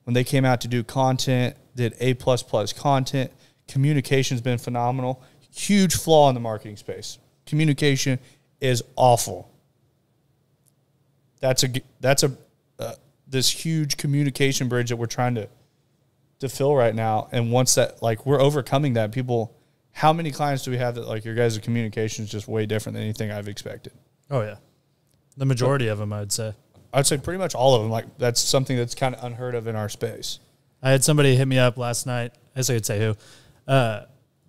When they came out to do content, did A++ content. Communication's been phenomenal. Huge flaw in the marketing space. Communication is awful. That's this huge communication bridge that we're trying to fill right now. And once that, like, we're overcoming that, people, how many clients do we have that, like, your guys' communication is just way different than anything I've expected? Oh, yeah. The majority of them, I'd say. I'd say pretty much all of them. Like, that's something that's kind of unheard of in our space. I had somebody hit me up last night. I guess I could say who.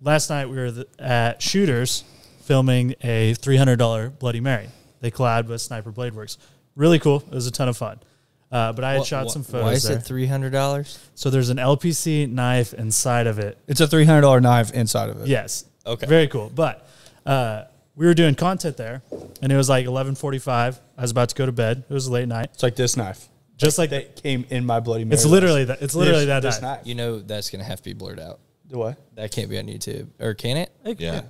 Last night we were at Shooters filming a $300 Bloody Mary. They collabed with Sniper Blade Works. Really cool. It was a ton of fun. But I had shot some photos. Why is there. it $300? So there's an LPC knife inside of it. It's a $300 knife inside of it. Yes. Okay. Very cool. But we were doing content there, and it was like 11:45. I was about to go to bed. It was a late night. It's like this knife. Just like that came in my Bloody Mary. It's literally that. It's literally that this knife. knife. You know that's going to have to be blurred out. The what? That can't be on YouTube. Or can it? Yeah.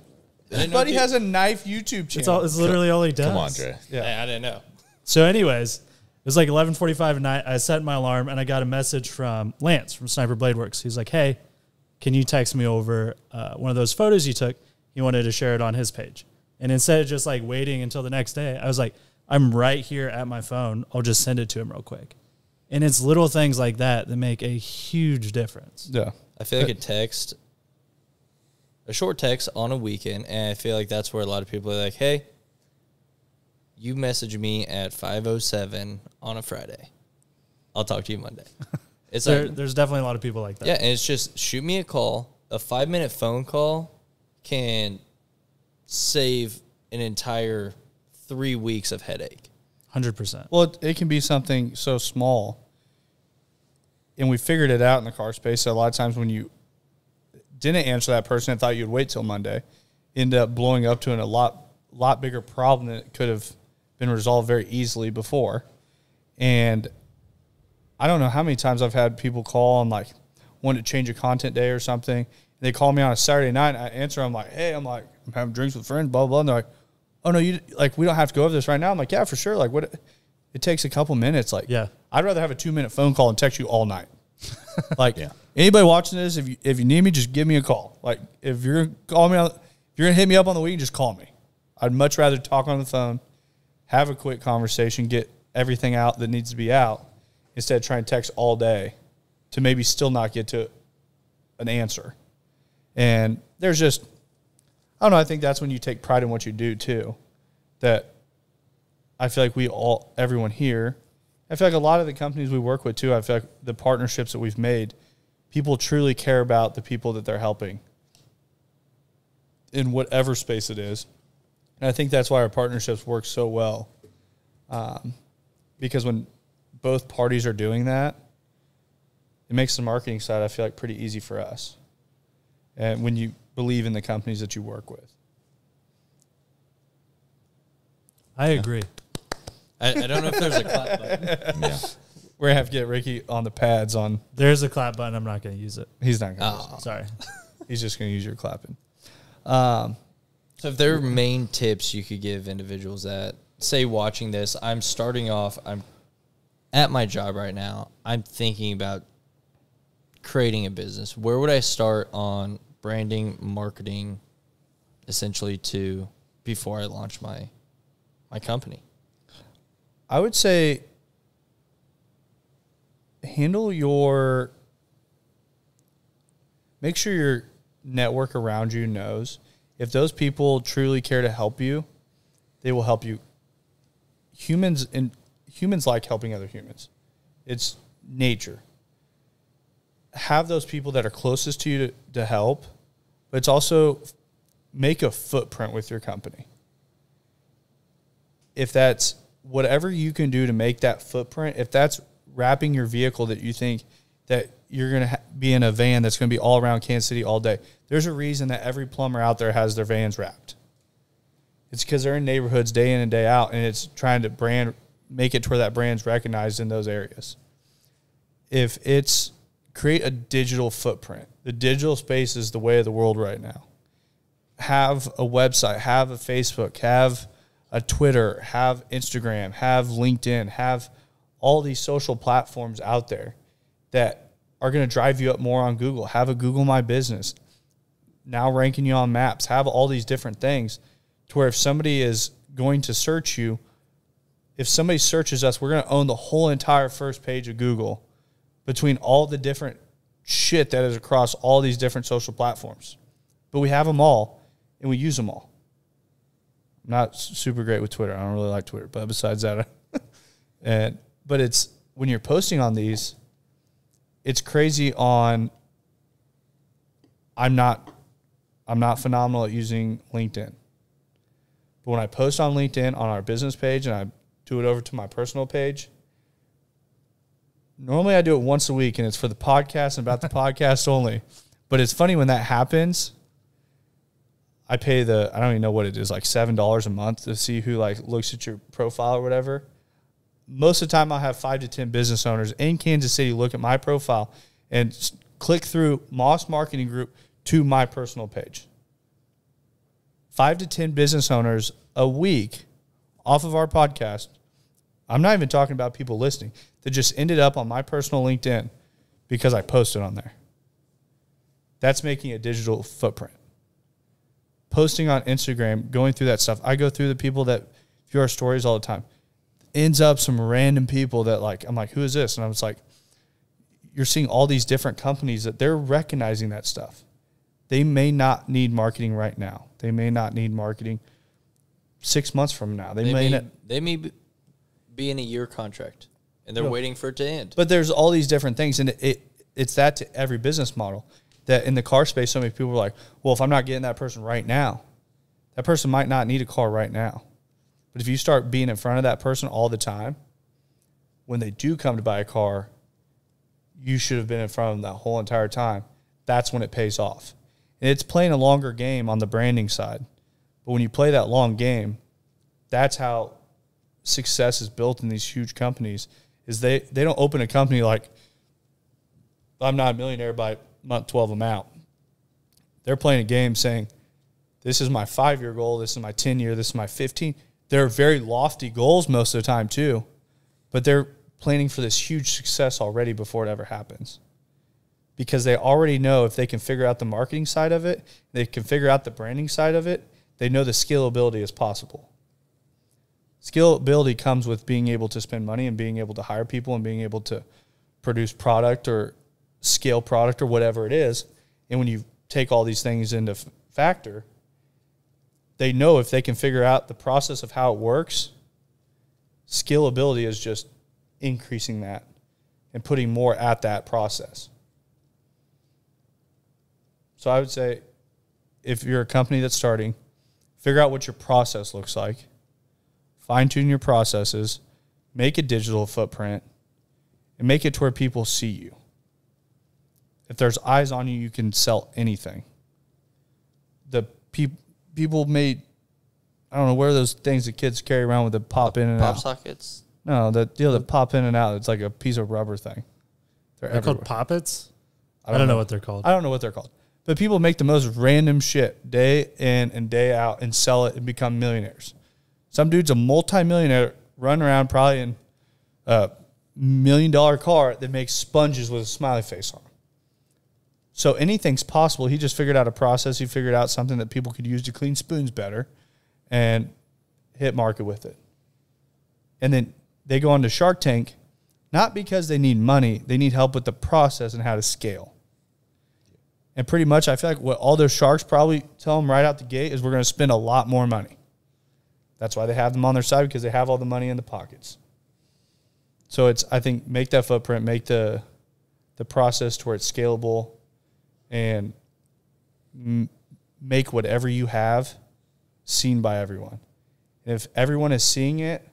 Buddy has a knife YouTube channel. It's literally all he does. Come on, Dre. Yeah. I didn't know. So, anyways, it was like 11:45 at night. I set my alarm, and I got a message from Lance from Sniper Blade Works. He's like, "Hey, can you text me over one of those photos you took?" He wanted to share it on his page. And instead of just like waiting until the next day, I was like, "I'm right here at my phone. I'll just send it to him real quick." And it's little things like that that make a huge difference. Yeah. I feel like a short text on a weekend, and I feel like that's where a lot of people are like, hey, you message me at 5:07 on a Friday. I'll talk to you Monday. It's There's definitely a lot of people like that. yeah, and it's just shoot me a call. A 5-minute phone call can save an entire 3 weeks of headache. 100%. Well, it can be something so small. And we figured it out in the car space. So a lot of times when you didn't answer that person and thought you'd wait till Monday, ended up blowing up to a lot bigger problem that could have been resolved very easily before. And I don't know how many times I've had people call and like want to change a content day or something. They call me on a Saturday night and I answer. I'm like, hey, I'm having drinks with friends, blah, blah. And they're like, oh no, we don't have to go over this right now. I'm like, yeah, for sure. Like it takes a couple minutes. Like, yeah, I'd rather have a 2-minute phone call and text you all night. Like, yeah. Anybody watching this, if you need me, just give me a call. Like, if you're gonna call me, if you're gonna hit me up on the weekend, just call me. I'd much rather talk on the phone, have a quick conversation, get everything out that needs to be out, instead of trying to text all day to maybe still not get to an answer. And there's just, I don't know, I think that's when you take pride in what you do too. That I feel like everyone here, I feel like a lot of the companies we work with too, I feel like the partnerships that we've made, people truly care about the people that they're helping in whatever space it is. And I think that's why our partnerships work so well. Because when both parties are doing that, it makes the marketing side, I feel like, pretty easy for us. And when you believe in the companies that you work with. I agree. I don't know if there's a clap button. Yeah. We're going to have to get Ricky on the pads on. There's a clap button. I'm not going to use it. He's not going to use it. Sorry. He's just going to use your clapping. So if there are main tips you could give individuals that, say, watching this, I'm starting off, I'm at my job right now, I'm thinking about creating a business. Where would I start on branding, marketing, essentially before I launch my company? I would say make sure your network around you knows. If those people truly care to help you, they will help you. Humans like helping other humans. It's nature. Have those people that are closest to you to help, but it's also make a footprint with your company. If that's whatever you can do to make that footprint, if that's wrapping your vehicle that you think that you're going to be in a van that's going to be all around Kansas City all day, there's a reason that every plumber out there has their vans wrapped. It's because they're in neighborhoods day in and day out, and it's trying to make it to where that brand's recognized in those areas. If it's create a digital footprint, the digital space is the way of the world right now. Have a website, have a Facebook, have a Twitter, have Instagram, have LinkedIn, have all these social platforms out there that are going to drive you up more on Google. Have a Google My Business, now ranking you on maps. Have all these different things to where if somebody is going to search you, if somebody searches us, we're going to own the whole entire first page of Google between all the different shit that is across all these different social platforms. But we have them all, and we use them all. I'm not super great with Twitter. I don't really like Twitter, but besides that, but it's when you're posting on these, it's crazy on. I'm not phenomenal at using LinkedIn. But when I post on LinkedIn on our business page and I do it over to my personal page, normally I do it once a week and it's for the podcast and about the podcast only. But it's funny when that happens, I pay I don't even know what it is, like $7 a month to see who like looks at your profile or whatever. Most of the time I'll have 5 to 10 business owners in Kansas City look at my profile and click through Moss Marketing Group to my personal page. 5 to 10 business owners a week off of our podcast. I'm not even talking about people listening that just ended up on my personal LinkedIn because I posted on there. That's making a digital footprint. Posting on Instagram, going through that stuff. I go through the people that view our stories all the time. Ends up some random people that like, I'm like, who is this? And I was like, you're seeing all these different companies that they're recognizing that stuff. They may not need marketing right now. They may not need marketing 6 months from now. They may be in a year contract, and they're waiting for it to end. But there's all these different things, and it's that to every business model. That in the car space, so many people are like, well, if I'm not getting that person right now, that person might not need a car right now. But if you start being in front of that person all the time, when they do come to buy a car, you should have been in front of them that whole entire time. That's when it pays off. And it's playing a longer game on the branding side. But when you play that long game, that's how success is built in these huge companies, is they don't open a company like, I'm not a millionaire by month 12 I'm out. They're playing a game saying, this is my 5-year goal, this is my 10-year, this is my 15. They're very lofty goals most of the time too, but they're planning for this huge success already before it ever happens. Because they already know if they can figure out the marketing side of it, they can figure out the branding side of it, they know the scalability is possible. Scalability comes with being able to spend money and being able to hire people and being able to produce product or scale product or whatever it is. And when you take all these things into factor, they know if they can figure out the process of how it works, scalability is just increasing that and putting more at that process. So I would say if you're a company that's starting, figure out what your process looks like, fine-tune your processes, make a digital footprint, and make it to where people see you. If there's eyes on you, you can sell anything. The people made, I don't know, where are those things that kids carry around with that pop in and out? Pop sockets? No, the deal that pop in and out. It's like a piece of rubber thing. They're called poppets? I don't know what they're called. I don't know what they're called. But people make the most random shit day in and day out and sell it and become millionaires. Some dude's a multimillionaire running around probably in a $1 million car that makes sponges with a smiley face on them. So anything's possible. He just figured out a process. He figured out something that people could use to clean spoons better and hit market with it. And then they go on to Shark Tank, not because they need money. They need help with the process and how to scale. And pretty much I feel like what all those sharks probably tell them right out the gate is we're going to spend a lot more money. That's why they have them on their side, because they have all the money in the pockets. So it's, I think, make that footprint, make the process to where it's scalable, and make whatever you have seen by everyone. And if everyone is seeing it,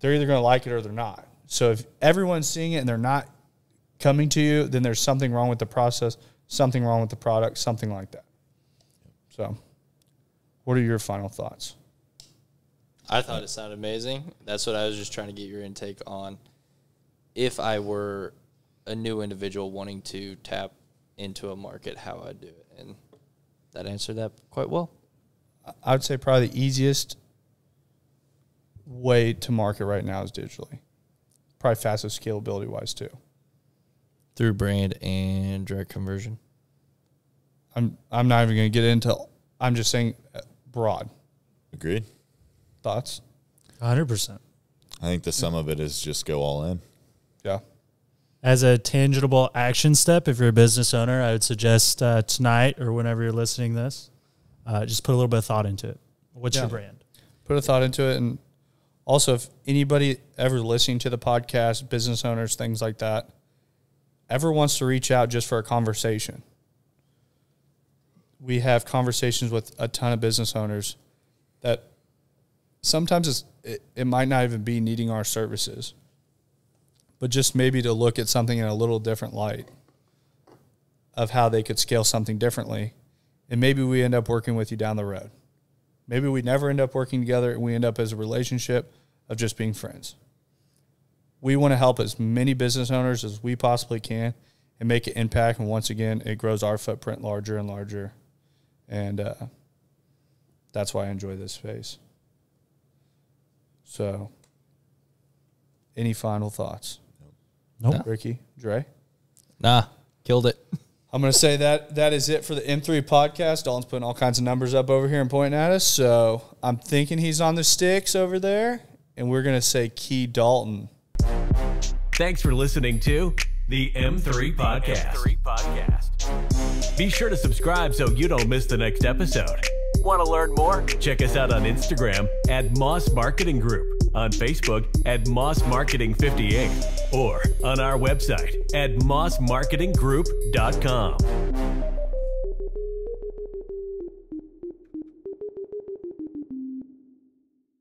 they're either going to like it or they're not. So if everyone's seeing it and they're not coming to you, then there's something wrong with the process, something wrong with the product, something like that. So what are your final thoughts? I thought it sounded amazing. That's what I was just trying to get your intake on. If I were a new individual wanting to tap into a market, how I'd do it. And that answered that quite well. I would say probably the easiest way to market right now is digitally. Probably fastest scalability-wise too. Through brand and direct conversion. I'm not even going to get into. I'm just saying broad. Agreed. Thoughts? 100%. I think the sum of it is just go all in. Yeah. As a tangible action step, if you're a business owner, I would suggest tonight or whenever you're listening to this, just put a little bit of thought into it. What's your brand? Put a thought into it. And also, if anybody ever listening to the podcast, business owners, things like that, ever wants to reach out just for a conversation, we have conversations with a ton of business owners that sometimes it might not even be needing our services, but just maybe to look at something in a little different light of how they could scale something differently. And maybe we end up working with you down the road. Maybe we never end up working together and we end up as a relationship of just being friends. We want to help as many business owners as we possibly can and make an impact. And once again, it grows our footprint larger and larger. And that's why I enjoy this space. So, any final thoughts? Nope. Ricky, Dre? Nah, killed it. I'm going to say that is it for the M3 podcast. Dalton's putting all kinds of numbers up over here and pointing at us. So I'm thinking he's on the sticks over there. And we're going to say Key Dalton. Thanks for listening to the M3 Podcast. Be sure to subscribe so you don't miss the next episode. Want to learn more? Check us out on Instagram at Moss Marketing Group, on Facebook at Moss Marketing 58, or on our website at mossmarketinggroup.com.